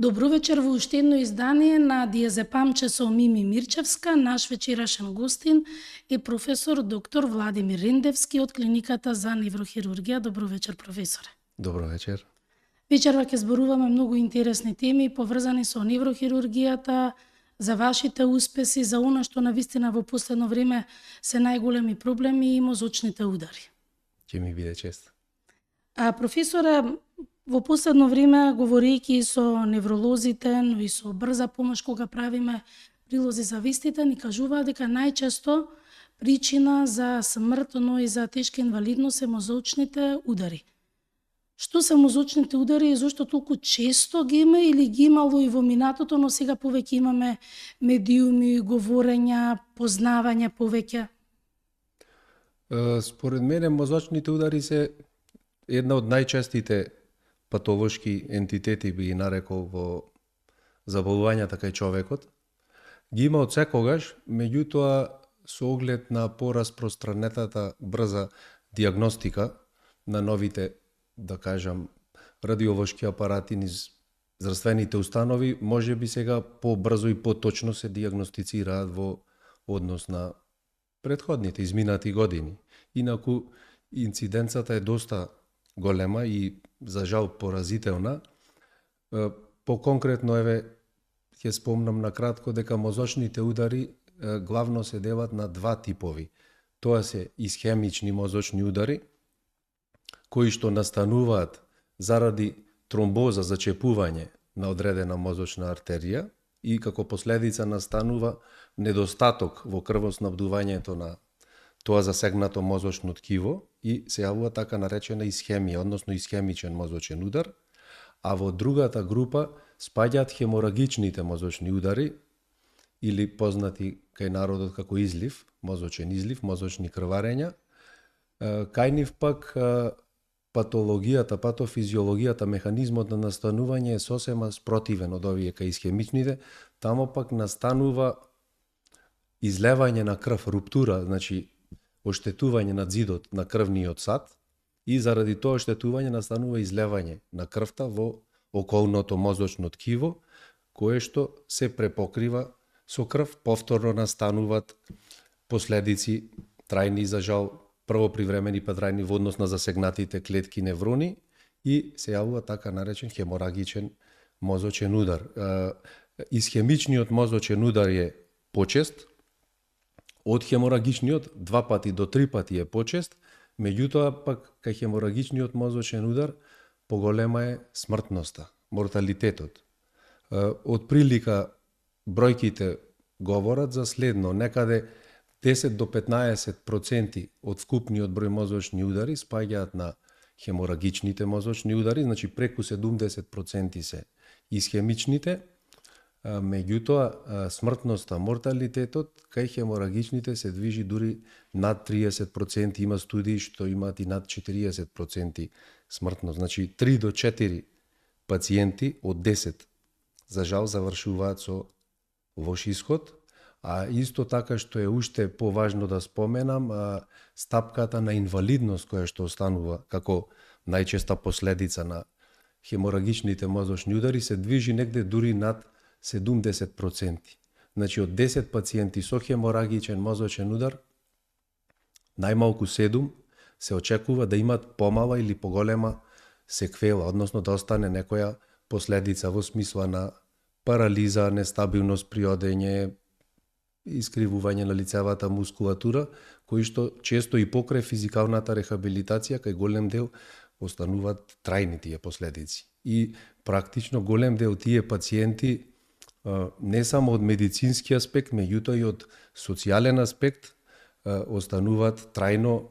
Добро вечер во уште едно издание на Диазепамче со Мими Мирчевска. Наш вечерашен гостин е професор доктор Владимир Рендевски од Клиниката за неврохирургија. Добро вечер, професоре. Добро вечер. Вечерва ќе зборуваме многу интересни теми поврзани со неврохирургијата, за вашите успеси, за она што навистина во последно време се најголеми проблеми и мозочните удари. Ќе ми биде чест. Професоре, во последно време, говорејќи со невролозите, но и со брза помош кога правиме прилози за вестите, ни кажуваат дека најчесто причина за смрт, но и за тешка инвалидност се мозочните удари. Што се мозочните удари и зошто толку често ги има или ги имало и во минатото, но сега повеќе имаме медиуми, говорења, познавање повеќе? Според мене мозочните удари се една од најчестите патолошки ентитети, би ги нарекол, во заболувањата кај човекот. Ги има од секогаш, меѓутоа со оглед на пораспространетата брза диагностика на новите, да кажам, радиолошки апарати низ здравствените установи, може би сега побрзо и поточно се диагностицираат во однос на претходните изминати години. Инаку инциденцата е доста голема и за жал поразителна. По-конкретно, ќе спомнам на кратко дека мозочните удари главно се делат на два типови. Тоа се исхемични мозочни удари, кои што настануваат заради тромбоза, зачепување на одредена мозочна артерија и како последица настанува недостаток во крвоснабдувањето на тоа засегнато мозочно ткиво и се јавува така наречена исхемија, односно исхемичен мозочен удар, а во другата група спаѓаат хеморагичните мозочни удари или познати кај народот како излив, мозочен излив, мозочни крварења. Кај нив пак патологијата, патофизиологијата, механизмот на настанување е сосема спротивен од овие кај исхемичните, тамо пак настанува излевање на крв, руптура, значи оштетување на зидот на крвниот сад и заради тоа оштетување настанува излевање на крвта во околното мозочно ткиво, кое што се препокрива со крв, повторно настануваат последици трајни, за жал, прво привремени па трајни во однос на засегнатите клетки неврони и се јавува така наречен хеморагичен мозочен удар. Исхемичниот мозочен удар е почест, од хеморагичниот 2 пати до 3 пати е почест, меѓутоа пак кај хеморагичниот мозочен удар поголема е смртноста, морталитетот. Од прилика бројките говорат за следно, некаде 10 до 15% од вкупниот број мозочни удари спаѓаат на хеморагичните мозочни удари, значи преку 70% се исхемичните, меѓутоа смртноста, морталитетот кај хеморагичните се движи дури над 30%, има студии што имаат и над 40% смртност. Значи 3 до 4 пациенти од 10 за жал завршуваат со лош исход, а исто така што е уште поважно да споменам, стапката на инвалидност која што останува како најчеста последица на хеморагичните мозочни удари се движи негде дури над 70%. Значи од 10 пациенти со хеморагичен мозочен удар, најмалку 7 се очекува да имат помала или поголема секвела, односно да остане некоја последица во смисла на парализа, нестабилност при одење, искривување на лицевата мускулатура, кои што често и покрај физикалната рехабилитација кај голем дел остануваат трајни тие последици. И практично голем дел тие пациенти не само од медицински аспект, меѓутоа и од социјален аспект остануваат трајно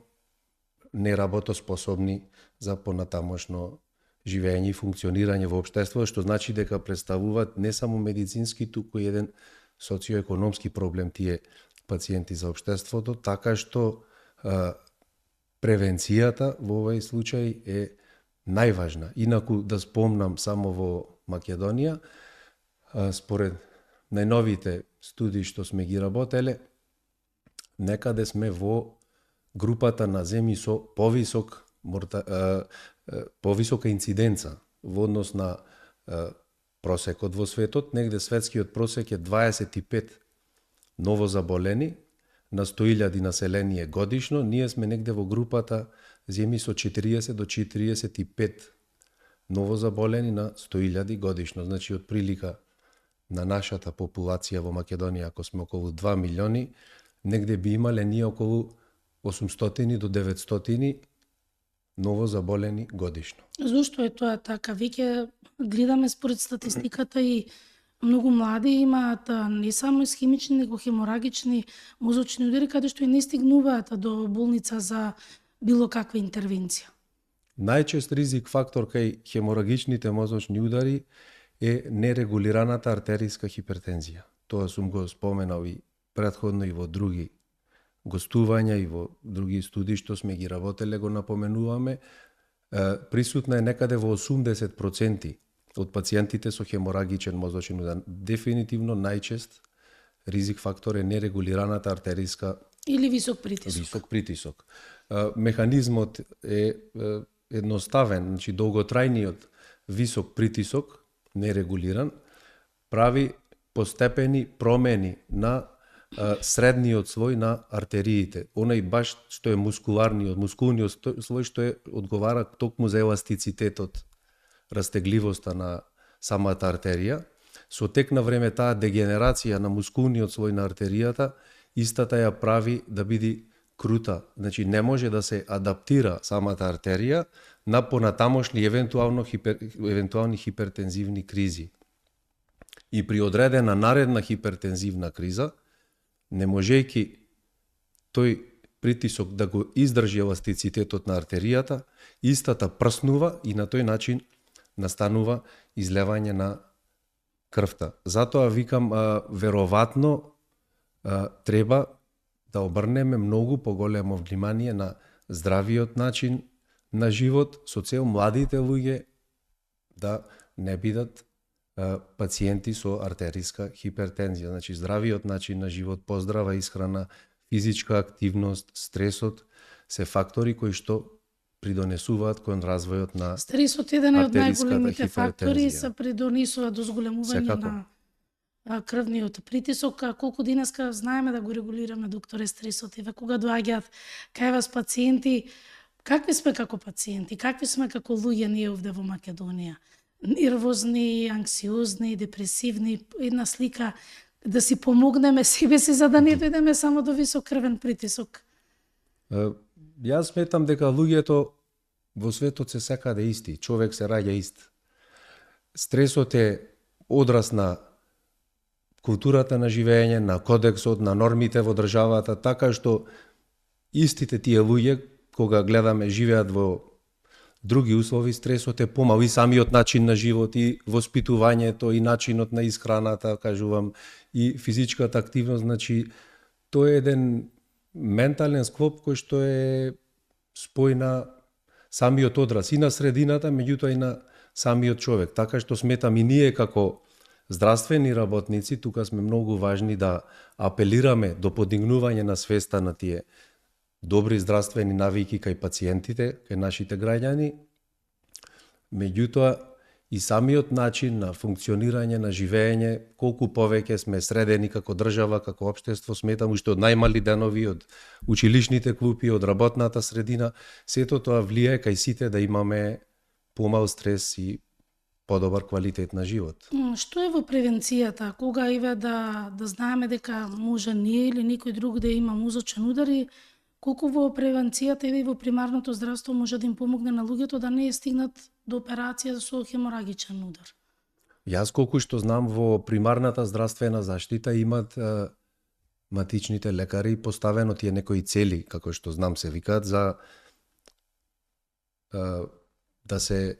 неработоспособни за понатамошно живење и функционирање во општеството, што значи дека представуваат не само медицински, туку и еден социоекономски проблем тие пациенти за општеството, така што превенцијата во овој случај е најважна. Инаку да спомнам само во Македонија, според најновите студии што сме ги работеле, некаде сме во групата на земји со повисока инциденца во однос на просекот во светот, негде светскиот просек е 25 новозаболени на 100.000 население годишно, ние сме негде во групата земји со 40 до 45 новозаболени на 100.000 годишно. Значи, од прилика на нашата популација во Македонија, ако сме околу 2 милиони, негде би имале ние околу 800 до 900 новозаболени годишно. Зошто е тоа така? Веќе гледаме според статистиката и многу млади имаат не само исхемични, него хеморагични мозочни удари, каде што и не стигнуваат до болница за било каква интервенција. Најчест ризик фактор кај хеморагичните мозочни удари е нерегулираната артериска хипертензија. Тоа сум го споменал и претходно и во други гостувања и во други студии што сме ги работеле го напоменуваме. Присутна е некаде во 80% од пациентите со хеморагичен мозочен удар. Дефинитивно најчест ризик фактор е нерегулираната артериска или висок притисок. Механизмот е едноставен, значи долготрајниот висок притисок нерегулиран прави постепени промени на средниот слој на артериите. Онај баш што е мускулниот слој што е одговара токму за еластицитетот, растегливоста на самата артерија. Со тек на време таа дегенерација на мускулниот слој на артеријата истата ја прави да биде крута. Значи не може да се адаптира самата артерија на понатамошни евентуални хипертензивни кризи. И при одредена наредна хипертензивна криза, не можејќи тој притисок да го издржи еластицитетот на артеријата, истата прснува и на тој начин настанува излевање на крвта. Затоа викам, веројатно треба да обрнеме многу поголемо внимание на здравиот начин на живот со цел младите луѓе да не бидат пациенти со артериска хипертензија. Значи здравиот начин на живот, поздрава исхрана, физичка активност, стресот се фактори кои што придонесуваат кон развојот на стресот е еден од најголемите фактори, се придонесува до зголемување на крвниот притисок. Колку денеска знаеме да го регулираме, докторе, стресот? Еве кога доаѓаат кај вас пациенти, какви сме како пациенти, какви сме како луѓе ние овде во Македонија? Нервозни, анксиозни, депресивни, една слика да си помогнеме себе си за да не дојдеме само до висок крвен притисок. Јас сметам дека луѓето во светот се секаде исти, човек се раѓа ист. Стресот е одраз на културата на живење, на кодексот, на нормите во државата, така што истите тие луѓе кога гледаме живеат во други услови, стресот е помал и самиот начин на живот, и воспитувањето, и начинот на исхраната, кажувам, и физичката активност, значи тоа е еден ментален склоп кој што е спој на самиот одраз и на средината, меѓутоа и на самиот човек. Така што сметам и ние како здравствени работници, тука сме многу важни да апелираме до подигнување на свеста на тие добри здравствени навики кај пациентите, кај нашите граѓани, меѓутоа и самиот начин на функционирање, на живење, колку повеќе сме средени како држава, како општество, сметам уште од најмали денови, од училишните клупи, од работната средина, сето тоа влијае кај сите да имаме помал стрес и подобар квалитет на живот. Што е во превенцијата? Кога еве да знаеме дека може ние или некој друг да има мозочен удар, и колку во превенцијата и во примарното здравство може да им помогне на луѓето да не стигнат до операција со хеморагичен удар? Јас колку што знам, во примарната здравствена заштита имат матичните лекари поставено тие некои цели, како што знам се викаат, за да се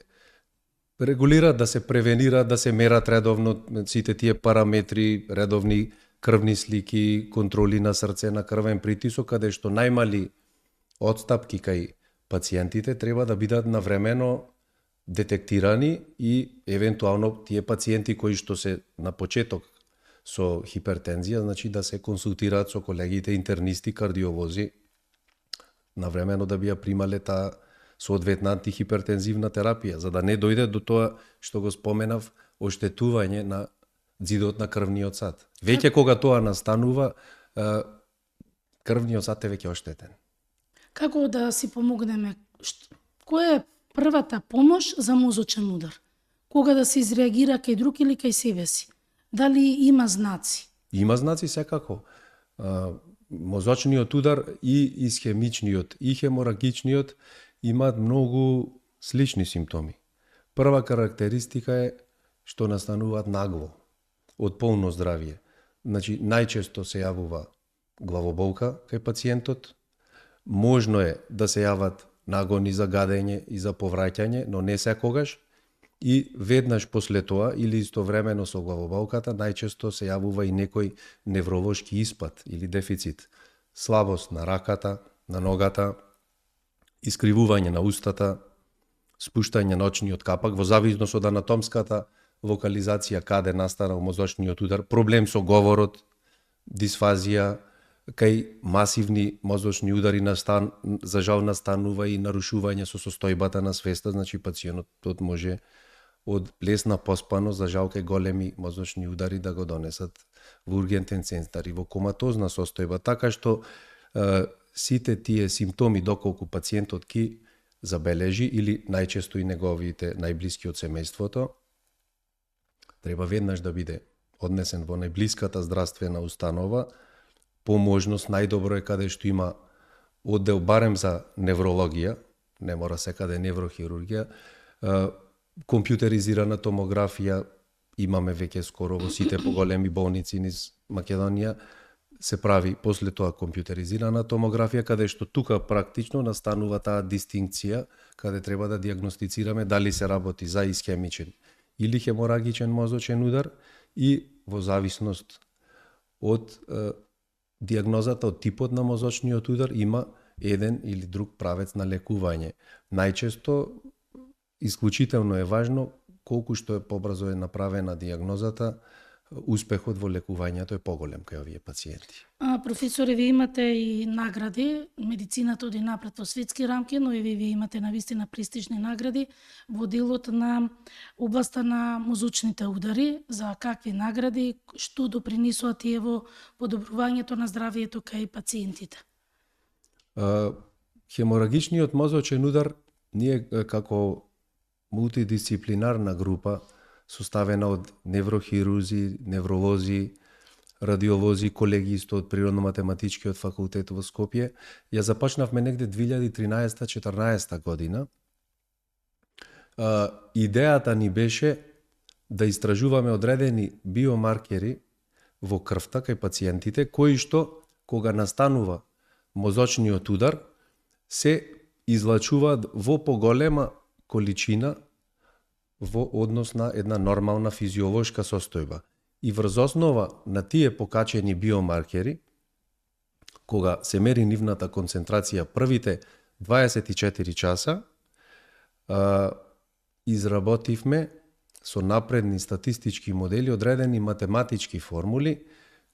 регулират, да се превенират, да се мерат редовно сите тие параметри, редовни крвни слики, контроли на срце, на крвен притисок, каде што најмали отстапки кај пациентите треба да бидат навремено детектирани и евентуално тие пациенти кои што се на почеток со хипертензија, значи да се консултираат со колегите интернисти, кардиолози, навремено да би ја примале таа соодветна антихипертензивна терапија, за да не дојде до тоа што го споменав, оштетување на ѕидот на крвниот сад. Веќе кога тоа настанува, крвниот сад е веќе оштетен. Како да си помогнеме? Која е првата помош за мозочен удар? Кога да се изреагира кај друг или кај себе си? Дали има знаци? Има знаци секако. Мозочниот удар и исхемичниот и хеморагичниот имаат многу слични симптоми. Прва карактеристика е што настануваат нагло, од полно здравје. Значи, најчесто се јавува главоболка кај пациентот, можно е да се јават нагони за гадење и за повраќање, но не секогаш, и веднаш после тоа или истовремено со главоболката најчесто се јавува и некој невролошки испад или дефицит, слабост на раката, на ногата, искривување на устата, спуштање на очниот капак во зависност од анатомската локализација каде настанал мозочниот удар, проблем со говорот, дисфазија, кај масивни мозочни удари за жал настанува и нарушување со состојбата на свеста, значи пациентот може од лесна поспаност за жал кај големи мозочни удари да го донесат во ургентен центар и во коматозна состојба, така што сите тие симптоми доколку пациентот ги забележи или најчесто и неговите најблиски од семејството, треба веднаш да биде однесен во најблиската здравствена установа. По можност најдобро е каде што има оддел барем за неврологија, не мора секаде неврохирургија, компјутеризирана томографија имаме веќе скоро во сите поголеми болници низ Македонија, се прави после тоа компјутеризирана томографија, каде што тука практично настанува таа дистинкција, каде треба да диагностицираме дали се работи за исхемичен или хеморагичен мозочен удар и во зависност од диагнозата, од типот на мозочниот удар, има еден или друг правец на лекување. Најчесто, исклучително е важно, колку што е побрзо е направена диагнозата, успехот во лекувањето е поголем кај овие пациенти. Професоре, ви имате и награди, медицината оди напред во светски рамки, но и ви имате навистина престижни награди во делот на областа на мозочните удари. За какви награди, што допринесува тие во подобрувањето на здравието кај пациентите? Хеморагичниот мозочен удар, ние како мултидисциплинарна група, составена од неврохирузи, невролози, радиолози, колеги исто од Природно-математичкиот факултет во Скопје, ја започнавме негде 2013-14 година. Идејата ни беше да истражуваме одредени биомаркери во крвта кај пациентите, кои што, кога настанува мозочниот удар, се излачуваат во поголема количина во однос на една нормална физиолошка состојба. И врз основа на тие покачени биомаркери, кога се мери нивната концентрација првите 24 часа, изработивме со напредни статистички модели одредени математички формули,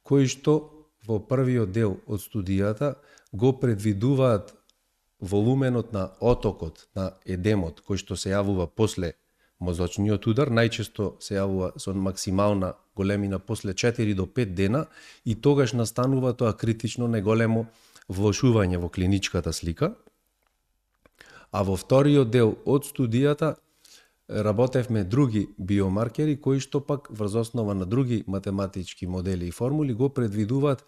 кои што во првиот дел од студијата го предвидуваат волуменот на отокот на едемот, кој што се јавува после мозочниот удар, најчесто се јавува со максимална големина после 4 до 5 дена и тогаш настанува тоа критично најголемо влошување во клиничката слика. А во вториот дел од студијата работевме други биомаркери кои што пак врз основа на други математички модели и формули го предвидуваат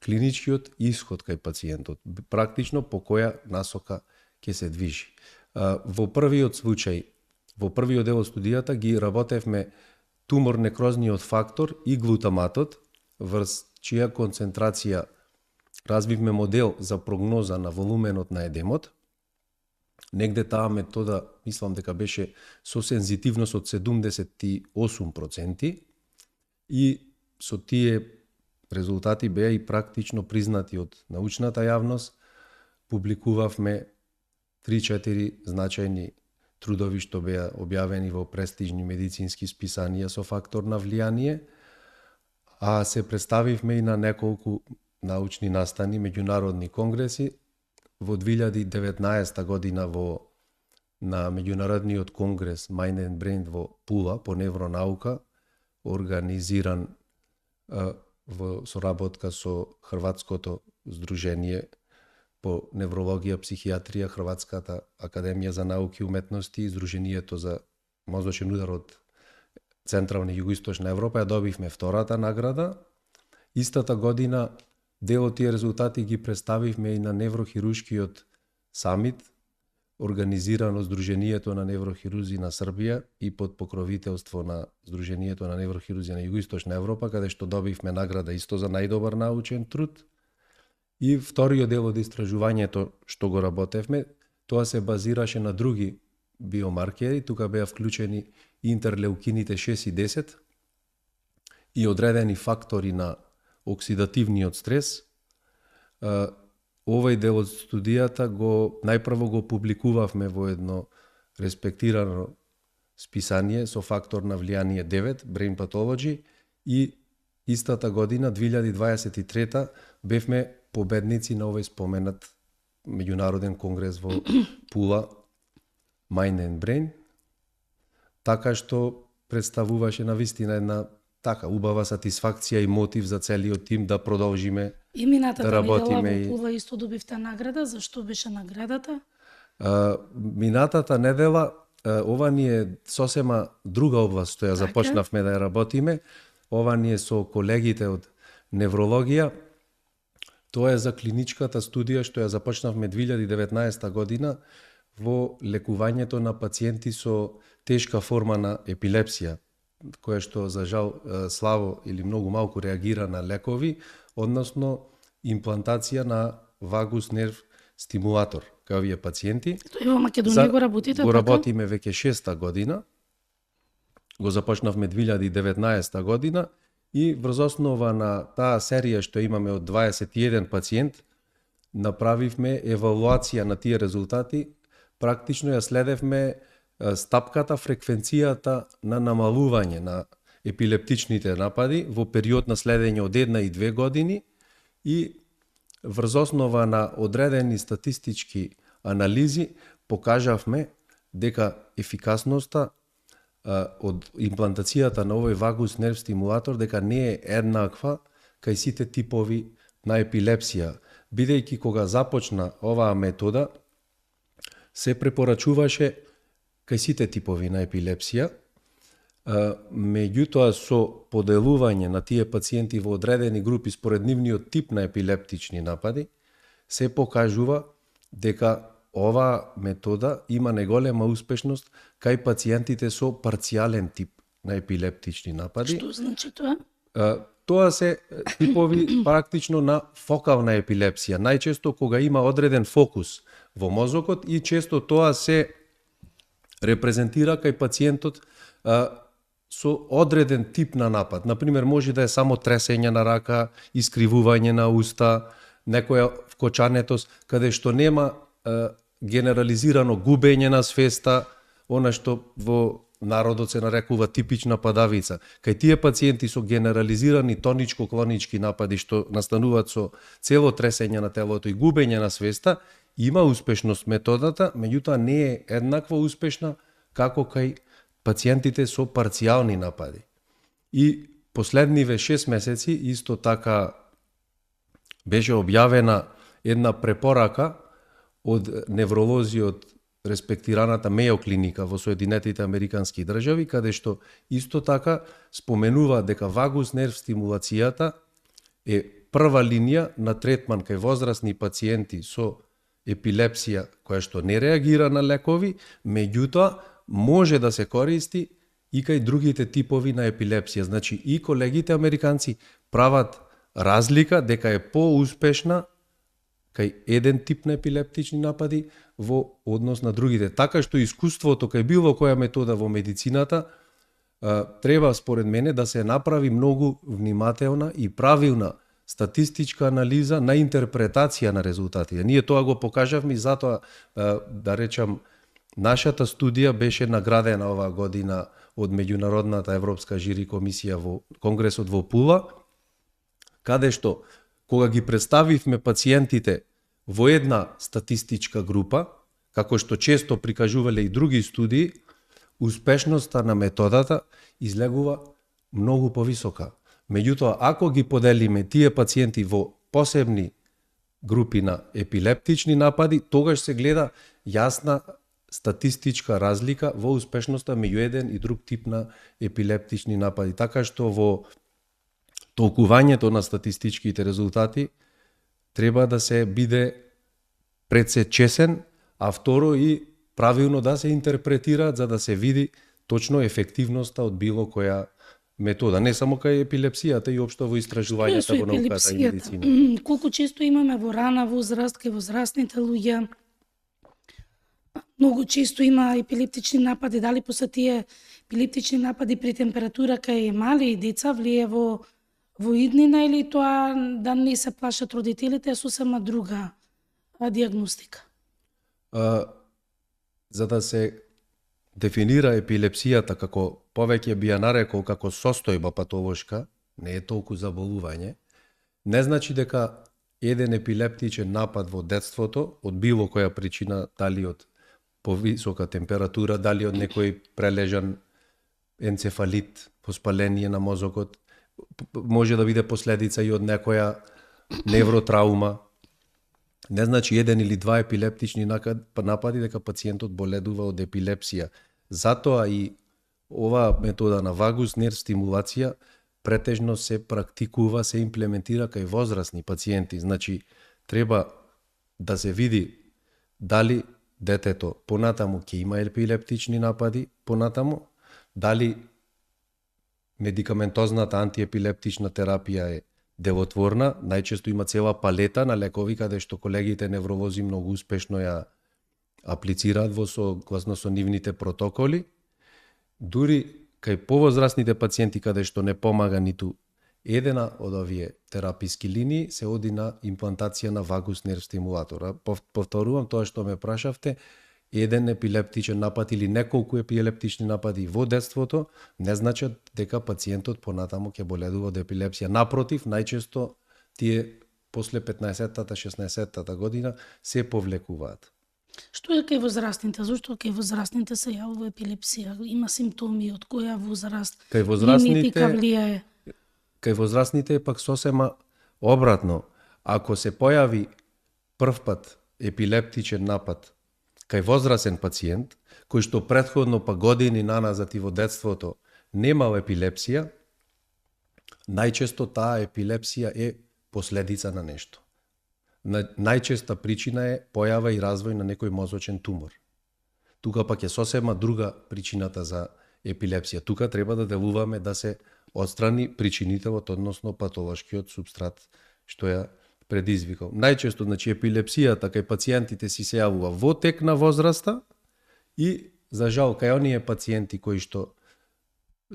клиничкиот исход кај пациентот, практично по која насока ќе се движи. Во првиот случај, во првиот дел од студијата ги работевме тумор-некрозниот фактор и глутаматот, врз чија концентрација развивме модел за прогноза на волуменот на едемот. Негде таа метода, мислам дека беше со сензитивност од 78% и со тие резултати беа и практично признати од научната јавност. Публикувавме 3-4 значајни трудови што беа објавени во престижни медицински списанија со фактор на влијание, а се представивме и на неколку научни настани, меѓународни конгреси. Во 2019 година во на меѓународниот конгрес Mind and Brain во Пула по невронаука, организиран во соработка со Хрватското здружение по неврологија, психијатрија, Хрватската академија за науки и уметности и Здруженијето за мозочен удар од Централна и Југоисточна Европа, ја добивме втората награда. Истата година дел од тие резултати ги представивме и на неврохирушкиот самит, организиран од Здруженијето на неврохирузи на Србија и под покровителство на Здруженијето на неврохирузи на Југоисточна Европа, каде што добивме награда исто за најдобар научен труд. И вториот дел од истражувањето што го работевме, тоа се базираше на други биомаркери, тука беа вклучени интерлеукините 6 и 10 и одредени фактори на оксидативниот стрес. Овој дел од студијата најпрво го публикувавме во едно респектирано списание со фактор на влијание 9, Brain Pathology, и истата година, 2023, бевме победници на овој споменат меѓународен конгрес во Пула, Mind and Brain, така што представуваше навистина една така убава сатисфакција и мотив за целиот тим да продолжиме и минатата да работиме. недела во Пула исто добивте награда. Зашто беше наградата? Минатата недела, ова ни е сосема друга област што ја започнавме да ја работиме. Ова ни е со колегите од неврологија. Тоа е за клиничката студија што ја започнавме 2019 година во лекувањето на пациенти со тешка форма на епилепсија, која што за жал слабо или многу малку реагира на лекови, односно имплантација на вагус нерв стимулатор кај овие пациенти. Тоа и во Македонија го работите? Го работиме веќе 6-та година. Го започнавме 2019 година и врз основа на таа серија што имаме од 21 пациент, направивме евалуација на тие резултати. Практично ја следевме стапката, фреквенцијата на намалување на епилептичните напади во период на следење од 1 и 2 години и врз основа на одредени статистички анализи покажавме дека ефикасноста од имплантацијата на овој вагус нерв стимулатор дека не е еднаква кај сите типови на епилепсија, бидејќи кога започна оваа метода се препорачуваше кај сите типови на епилепсија, меѓутоа со поделување на тие пациенти во одредени групи според нивниот тип на епилептични напади, се покажува дека оваа метода има најголема успешност кај пациентите со парцијален тип на епилептични напади. Што значи тоа? Тоа се типови практично на фокална епилепсија. Најчесто кога има одреден фокус во мозокот и често тоа се репрезентира кај пациентот со одреден тип на напад. Например, може да е само тресење на рака, искривување на уста, некоја вкочанетост, каде што нема генерализирано губење на свеста, она што во народот се нарекува типична падавица. Кај тие пациенти со генерализирани тоничко-клонички напади што настануваат со цело тресење на телото и губење на свеста, има успешност методата, меѓутоа не е еднакво успешна како кај пациентите со парцијални напади. И последниве 6 месеци исто така беше објавена една препорака од невролози од респектираната Мејо клиника во Соединетите Американски држави, каде што исто така споменува дека вагус нерв стимулацијата е прва линија на третман кај возрастни пациенти со епилепсија која што не реагира на лекови, меѓутоа може да се користи и кај другите типови на епилепсија. Значи и колегите американци прават разлика дека е поуспешна кај еден тип на епилептични напади во однос на другите. Така што искуството кај било која метода во медицината треба според мене да се направи многу внимателна и правилна статистичка анализа на интерпретација на резултатите. Ние тоа го покажавме и затоа, да речам, нашата студија беше наградена оваа година од Меѓународната Европска жири комисија во Конгресот во Пула, каде што, кога ги представивме пациентите во една статистичка група, како што често прикажувале и други студии, успешноста на методата излегува многу повисока. Меѓутоа, ако ги поделиме тие пациенти во посебни групи на епилептични напади, тогаш се гледа јасна статистичка разлика во успешноста меѓу еден и друг тип на епилептични напади. Така што во толкувањето на статистичките резултати треба да се биде пред се чесен, а второ и правилно да се интерпретираат за да се види точно ефективноста од било која метода, не само кај епилепсијата и општо во истражувањата во науката и медицина. Колку често имаме во рана возраст, кај возрастните луѓе, многу често има епилептични напади, дали после тие епилептични напади при температура кај мали деца влие во иднина или тоа да не се плашат родителите, е сосема друга диагностика? За да се дефинира епилепсијата како повеќе би ја нарекол како состојба патолошка, не е толку заболување, не значи дека еден епилептичен напад во детството, од било која причина, дали од повисока температура, дали од некој прележан енцефалит, воспаление на мозокот, може да биде последица и од некоја невротраума. Не значи еден или два епилептични напади дека пациентот боледува од епилепсија. Затоа и оваа метода на вагус нерв стимулација претежно се практикува, се имплементира кај возрастни пациенти. Значи, треба да се види дали детето понатаму ќе има епилептични напади, понатаму, дали медикаментозната антиепилептична терапија е делотворна, најчесто има цела палета на лекови каде што колегите невролози многу успешно ја аплицираат во согласно со нивните протоколи. Дури кај повозрастните пациенти каде што не помага ниту едена од овие тераписки линии, се оди на имплантација на вагус нерв стимулатор. Повторувам тоа што ме прашавте, еден епилептичен напад или неколку епилептични напади во детството не значат дека пациентот понатаму ќе боледува од епилепсија. Напротив, најчесто тие после 15-тата, 16-тата година се повлекуваат. Што е кај возрастните? Зошто кај возрастните се јавува епилепсија? Има симптоми од која возраст? Кај возрастните е пак сосема обратно. Ако се појави првпат епилептичен напад кај возрасен пациент, кој што претходно па години наназад и во детството немал епилепсија, најчесто таа епилепсија е последица на нешто. Најчеста причина е појава и развој на некој мозочен тумор. Тука пак е сосема друга причината за епилепсија. Тука треба да делуваме да се отстрани причинителот, односно патолошкиот субстрат што ја предизвикал. Најчесто, значи, епилепсијата кај пациентите си се јавува во тек на возраста и, за жал, кај оние пациенти кои што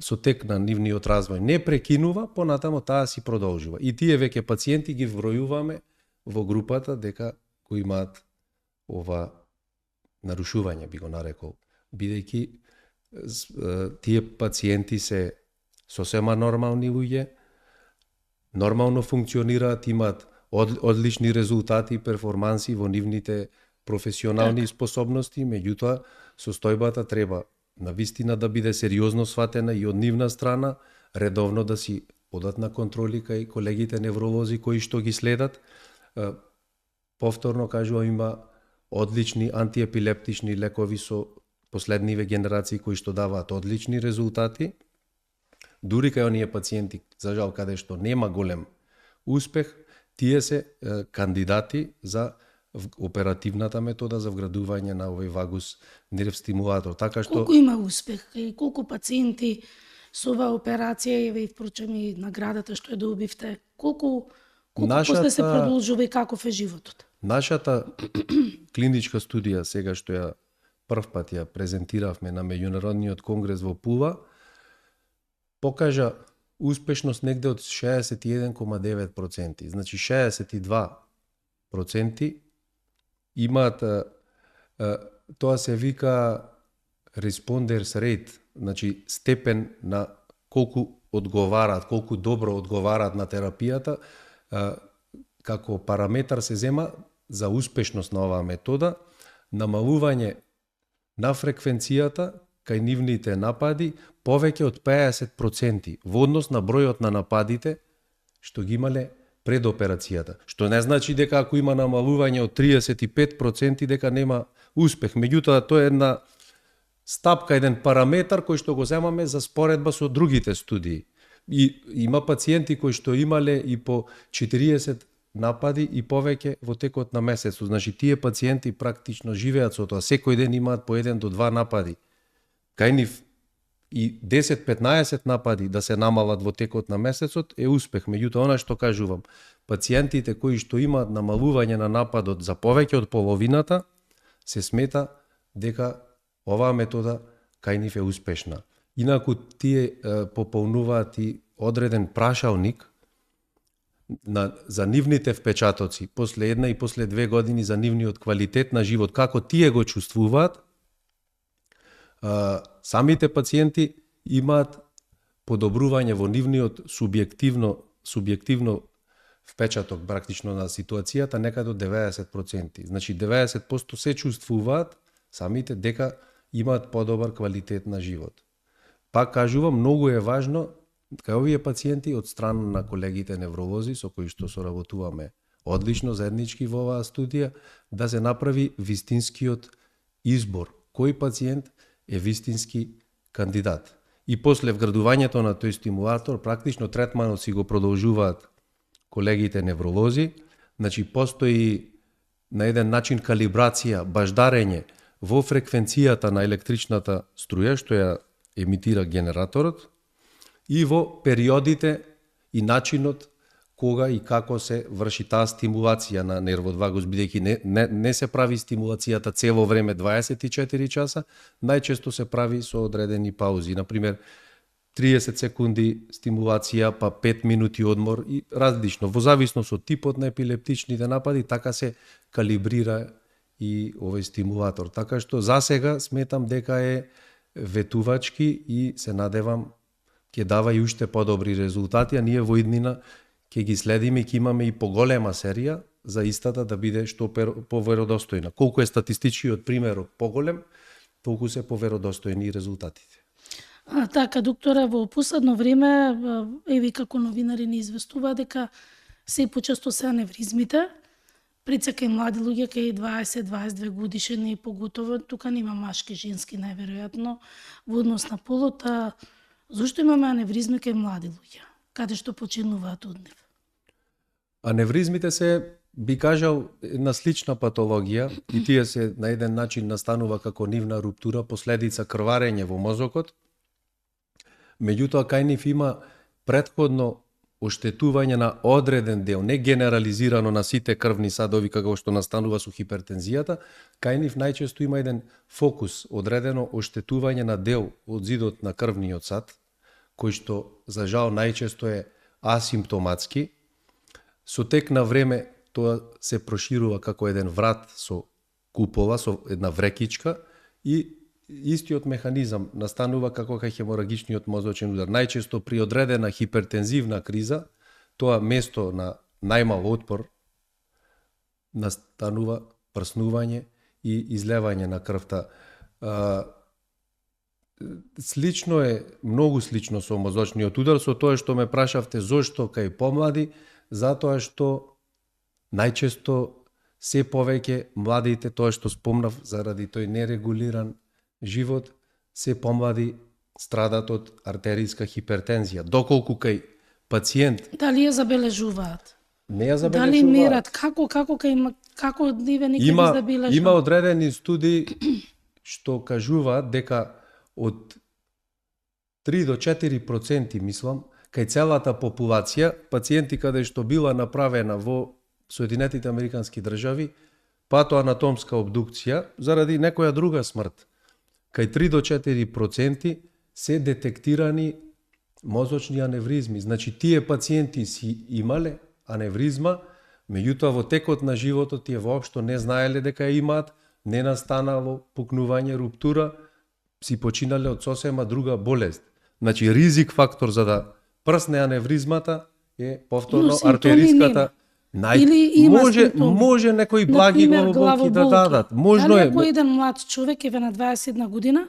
со тек на нивниот развој не прекинува, понатамо таа си продолжува. И тие веќе пациенти ги вбројуваме во групата дека кои имаат ова нарушување, би го нарекол, бидејќи тие пациенти се сосема нормални луѓе, нормално функционираат, имаат одлични резултати и перформанси во нивните професионални способности, меѓутоа состојбата треба навистина да биде сериозно сватена и од нивна страна, редовно да си одат на контроли кај колегите невролози кои што ги следат. Повторно кажувам, има одлични антиепилептични лекови со последниве генерации кои што даваат одлични резултати. Дури кај оние пациенти, за жал, каде што нема голем успех, тие се кандидати за оперативната метода за вградување на овој вагус нерв стимулатор. Така што колку има успех и колку пациенти со оваа операција и впрочем и наградата што ја добивте, колку после се продолжува и каков е животот? Нашата клиничка студија сега што ја првпат ја презентиравме на меѓународниот конгрес во Пула, покажа успешност негде од 61,9%. Значи 62% имаат, тоа се вика responders rate, значи степен на колку одговараат, колку добро одговараат на терапијата, како параметар се зема за успешност на оваа метода, намалување на фреквенцијата кај нивните напади повеќе од 50% во однос на бројот на нападите што ги имале пред операцијата. Што не значи дека ако има намалување од 35% дека нема успех. Меѓутоа, тоа е една стапка, еден параметар кој што го земаме за споредба со другите студии. И има пациенти кои што имале и по 40 напади и повеќе во текот на месецот. Значи, тие пациенти практично живеат со тоа. Секој ден имаат по 1 до 2 напади. Кај нив и 10-15 напади да се намалат во текот на месецот е успех. Меѓутоа, она што кажувам, пациентите кои што имаат намалување на нападот за повеќе од половината, се смета дека оваа метода кај нив е успешна. Инаку тие пополнуваат и одреден прашалник за нивните впечатоци после 1 и после 2 години за нивниот квалитет на живот, како тие го чувствуваат. Самите пациенти имаат подобрување во нивниот субјективно впечаток практично на ситуацијата некаде од 90%. Значи 90% се чувствуваат самите дека имаат подобар квалитет на живот. Пак кажувам, многу е важно кај овие пациенти од страна на колегите невролози со кои што соработуваме одлично заеднички во оваа студија, да се направи вистинскиот избор. Кој пациент е вистински кандидат. И после вградувањето на тој стимулатор, практично третманот си го продолжуваат колегите невролози. Значи, постои на еден начин калибрација, баждарење во фреквенцијата на електричната струја, што ја емитира генераторот, и во периодите и начинот кога и како се врши таа стимулација на нервот вагус, бидејќи не се прави стимулацијата цело време 24 часа, најчесто се прави со одредени паузи. Например, 30 секунди стимулација, па 5 минути одмор и различно. Во зависност од типот на епилептичните напади, така се калибрира и овој стимулатор. Така што за сега сметам дека е ветувачки и се надевам ќе дава и уште подобри резултати, а ние во иднина ќе ги следиме и ќе имаме и поголема серија за истата да биде што поверодостојна. Колку е статистичкиот примерот поголем, толку се поверодостојни резултатите. Така, докторе, во последно време, еви како новинари ни известува дека се почесто се аневризмите, пред се кај млади луѓе, кај 20-22 годишни и поготово, тука нема машки, женски, најверојатно, во однос на полот, зошто имаме аневризми кај млади луѓе? Каде што починуваат од нив? Аневризмите се, би кажал, една слична патологија и тие се на еден начин настанува како нивна руптура, последица крварење во мозокот. Меѓутоа, кај нив има претходно оштетување на одреден дел, не генерализирано на сите крвни садови како што настанува со хипертензијата, кај нив најчесто има еден фокус, одредено оштетување на дел од зидот на крвниот сад, кој што за жал најчесто е асимптоматски. Со тек на време тоа се проширува како еден врат со купола, со една врекичка и истиот механизам настанува како кај хеморагичниот мозочен удар. Најчесто при одредена хипертензивна криза, тоа место на најмал отпор настанува прснување и излевање на крвта. Слично е, многу слично со мозочниот удар, со тоа што ме прашавте зошто кај помлади, затоа што најчесто се повеќе младите, тоа што спомнав, заради тој нерегулиран живот, се помлади страдат од артеријска хипертензија. Доколку кај пациент... Дали ја забележуваат? Не ја забележуваат. Дали мерат? Како ниве никаде ги забележуваат? Има одредени студии што кажуваат дека од 3 до 4%, мислам, кај целата популација, пациенти каде што била направена во Соединетите Американски држави, патоанатомска обдукција, заради некоја друга смрт, кај 3 до 4% се детектирани мозочни аневризми. Значи, тие пациенти си имале аневризма, меѓутоа во текот на животот тие воопшто не знаеле дека ја имаат, не настанало пукнување, руптура, си починале од сосема друга болест. Значи, ризик фактор за да прсне аневризмата е повторно артериската Или има може симптоми. може некои благи Например, главоболки да дадат. Можно Дали е. ако еден млад човек еве на 21 година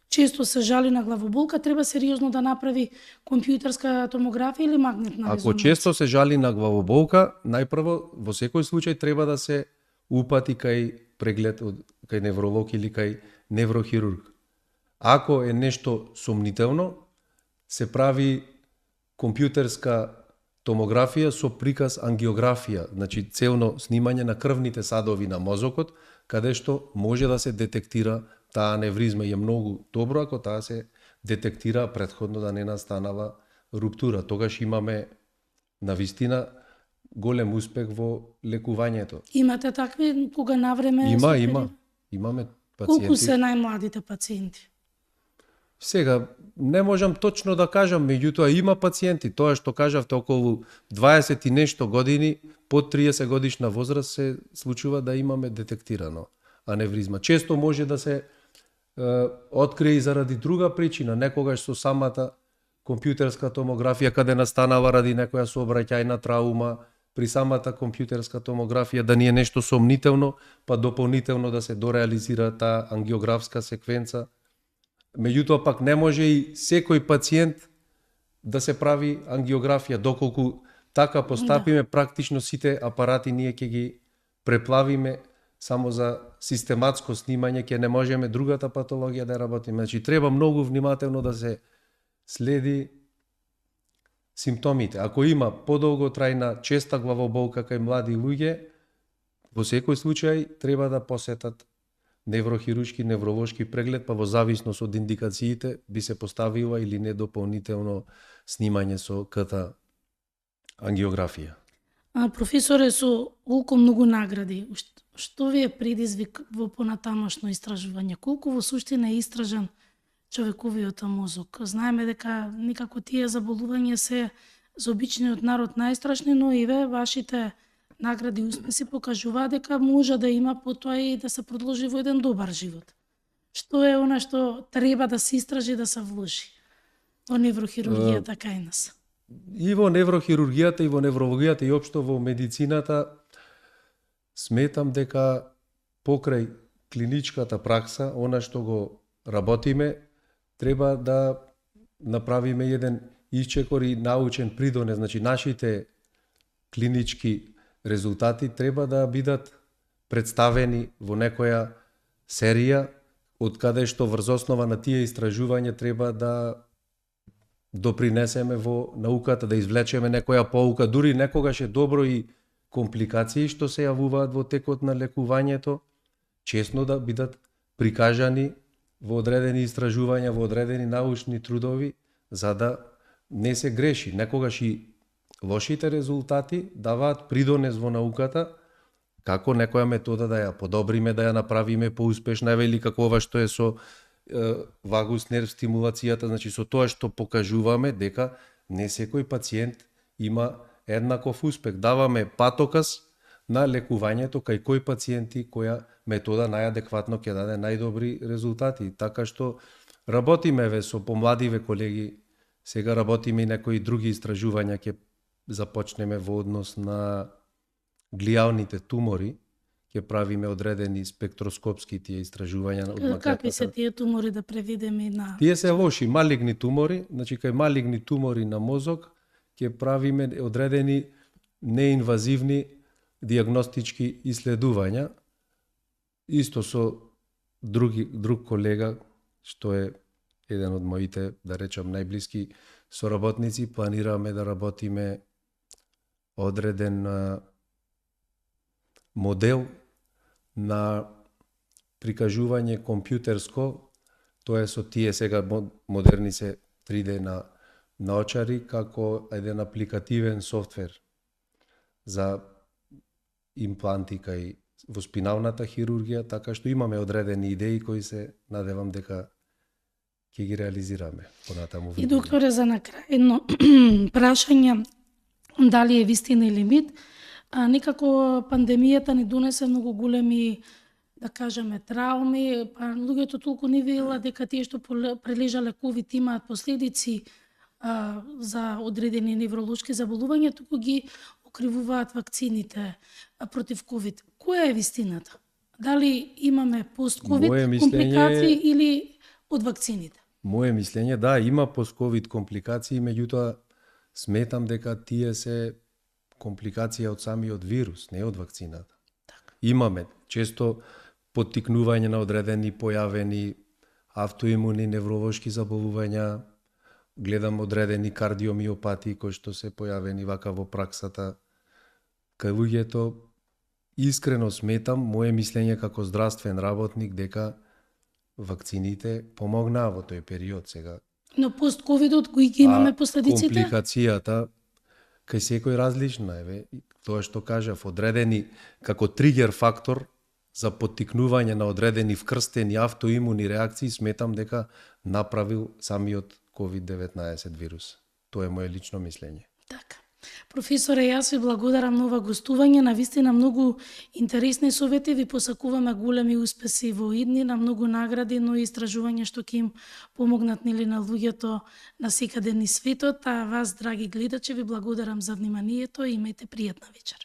често се жали на главоболка, треба сериозно да направи компјутерска томографија или магнетна Ако резонанца? често се жали на главоболка, најпрво во секој случај треба да се упати кај преглед кај невролог или кај неврохирург. Ако е нешто сомнително, се прави компјутерска томографија со приказ ангиографија, значи целно снимање на крвните садови на мозокот, каде што може да се детектира таа аневризма. И е многу добро ако таа се детектира претходно да не настанала руптура. Тогаш имаме навистина голем успех во лекувањето. Имате такви кога навреме Имаме Колку пациенти. се најмладите пациенти? Сега, не можам точно да кажам, меѓутоа има пациенти, тоа што кажавте околу 20 и нешто години, под 30 годишна возраст се случува да имаме детектирано аневризма. Често може да се открие и заради друга причина, некогаш со самата компјутерска томографија каде настанава ради некоја сообраќајна траума, при самата компјутерска томографија да ни е нешто сомнително, па дополнително да се дореализира таа ангиографска секвенца. Меѓутоа пак не може и секој пациент да се прави ангиографија, доколку така постапиме практично сите апарати ние ќе ги преплавиме само за систематско снимање, ќе не можеме другата патологија да работиме. Значи треба многу внимателно да се следи симптомите. Ако има подолготрајна честа главоболка кај млади луѓе, во секој случај треба да посетат неврохируршки, невролошки преглед, па во зависност од индикациите би се поставила или не дополнително снимање со КТ ангиографија. Професоре, со колку многу награди, што ви е предизвик во понатамошно истражување? Колку во суштина е истражен човековиот мозок? Знаеме дека никако тие заболувања се за обичниот народ најстрашни, но и вашите награди и успеси покажуваат дека може да има потоа и да се продолжи во еден добар живот. Што е она што треба да се истражи, да се вложи во неврохирургијата кај нас? И во неврохирургијата, и во неврологијата, и општо во медицината, сметам дека покрај клиничката пракса, она што го работиме, треба да направиме еден исчекор и научен придонес. Значи, нашите клинички резултати треба да бидат представени во некоја серија, од каде што врз основа на тие истражувања треба да допринесеме во науката, да извлечеме некоја поука. Дури некогаш е добро и компликации што се јавуваат во текот на лекувањето, чесно да бидат прикажани во одредени истражувања, во одредени научни трудови, за да не се греши. Некогаш и лошите резултати даваат придонес во науката, како некоја метода да ја подобриме, да ја направиме поуспешна, или како ова што е со вагус нерв стимулацијата, значи со тоа што покажуваме дека не секој пациент има еднаков успех. Даваме патоказ на лекувањето кај кој пациенти, која метода најадекватно ќе даде најдобри резултати. Така што работиме со помладиве колеги, сега работиме и некои други истражувања ќе започнеме во однос на глијалните тумори, ќе правиме одредени спектроскопски тие истражувања од макетата. Какви се тие тумори да преведеме на... Тие се лоши, малигни тумори, значи кај малигни тумори на мозок ќе правиме одредени неинвазивни диагностички исследувања. Исто со друг колега, што е еден од моите, да речам, најблиски соработници, планираме да работиме одреден модел на прикажување компјутерско, тоа е со тие сега модерни се 3D на очари, како еден апликативен софтвер за импланти кај во спиналната хирургија, така што имаме одредени идеи кои се надевам дека ќе ги реализираме понатаму. И докторе, за на крај едно прашање, дали е вистина или мит, некако пандемијата ни донесе многу големи, да кажеме, трауми, па луѓето толку не видела дека тие што прележале ковид имаат последици за одредени невролошки заболувања, туку ги покривуваат вакцините против ковид. Која е вистината? Дали имаме пост-ковид Моje mислење компликации или од вакцините? Моje мислење, да, има пост-ковид компликации, меѓутоа сметам дека тие се компликација од самиот вирус, не од вакцината. Така. Имаме често поттикнување на одредени појавени автоимуни невролошки заболувања, гледам одредени кардиомиопатии кои што се појавени вака во праксата. Кај луѓето искрено сметам, мое мислење како здравствен работник, дека вакцините помогнаа во тој период сега. Но пост-ковидот кои ги имаме последиците? Компликацијата кај секој различна е, тоа што кажав, одредени како тригер фактор за поттикнување на одредени вкрстени автоимуни реакции, сметам дека направил самиот COVID-19 вирус. Тоа е моje лично мислење. Така. Професоре, јас ви благодарам на ова гостување, на вистина многу интересни совети, ви посакуваме големи успеси во идни, на многу награди, но и истражувања што ќе им помогнат нели на луѓето на секаде низ светот, а вас, драги гледачи, ви благодарам за вниманието и имајте пријатна вечер.